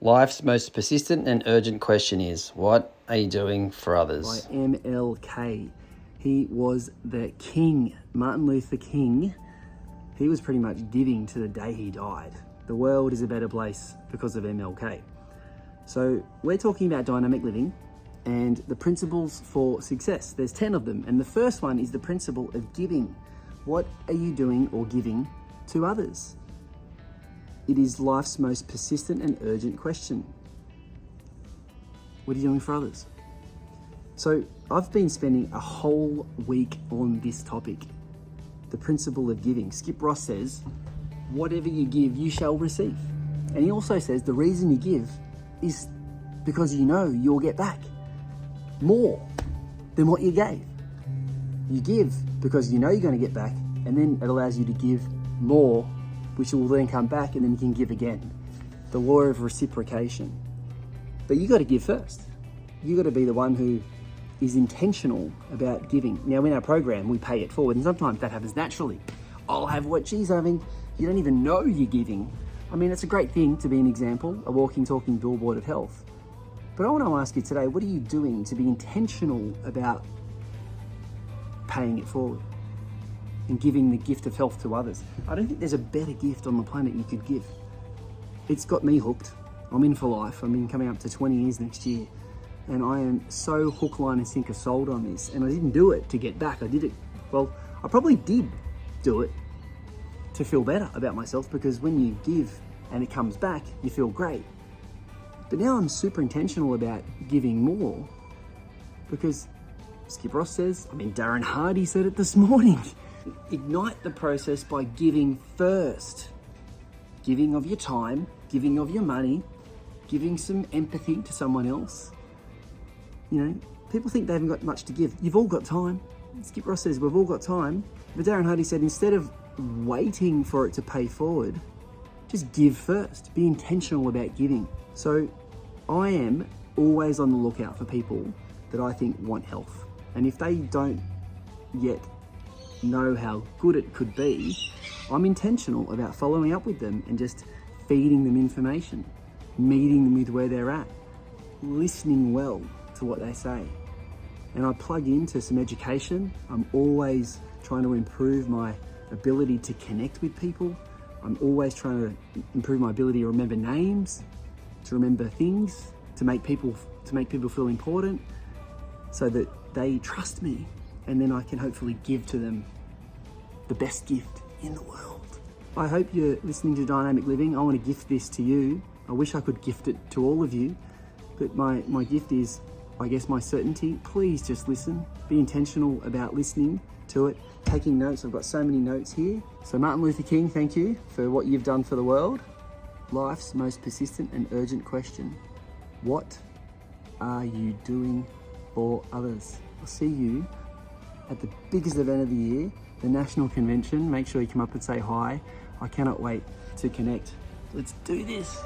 Life's most persistent and urgent question is, what are you doing for others? By MLK. He was the king, Martin Luther King. He was pretty much giving to the day he died. The world is a better place because of MLK. So we're talking about dynamic living and the principles for success. There's 10 of them. And the first one is the principle of giving. What are you doing or giving to others? It is life's most persistent and urgent question. What are you doing for others? So I've been spending a whole week on this topic, the principle of giving. Skip Ross says, whatever you give, you shall receive. And he also says the reason you give is because you know you'll get back more than what you gave. You give because you know you're going to get back, and then it allows you to give more, which will then come back, and then you can give again. The law of reciprocation. But you got to give first. You got to be the one who is intentional about giving. Now, in our program, we pay it forward, and sometimes that happens naturally. I'll have what she's having. You don't even know you're giving. I mean, it's a great thing to be an example, a walking, talking billboard of health. But I want to ask you today, what are you doing to be intentional about paying it forward and giving the gift of health to others? I don't think there's a better gift on the planet you could give. It's got me hooked. I'm in for life. I've been coming up to 20 years next year. And I am so hook, line and sinker sold on this. And I didn't do it to get back. I did it, well, I probably did do it to feel better about myself, because when you give and it comes back, you feel great. But now I'm super intentional about giving more, because Skip Ross says, Darren Hardy said it this morning, ignite the process by giving first. Giving of your time, giving of your money, giving some empathy to someone else. You know, people think they haven't got much to give. You've all got time. Skip Ross says we've all got time. But Darren Hardy said, instead of waiting for it to pay forward, just give first. Be intentional about giving. So I am always on the lookout for people that I think want health. And if they don't yet know how good it could be, I'm intentional about following up with them and just feeding them information, meeting them with where they're at, listening well to what they say. And I plug into some education. I'm always trying to improve my ability to connect with people. I'm always trying to improve my ability to remember names, to remember things, to make people feel important, so that they trust me, and then I can hopefully give to them the best gift in the world. I hope you're listening to Dynamic Living. I want to gift this to you. I wish I could gift it to all of you, but my gift is, I guess, my certainty. Please just listen. Be intentional about listening to it, taking notes. I've got so many notes here. So Martin Luther King, thank you for what you've done for the world. Life's most persistent and urgent question: what are you doing for others? I'll see you at the biggest event of the year, the National Convention. Make sure you come up and say hi. I cannot wait to connect. Let's do this.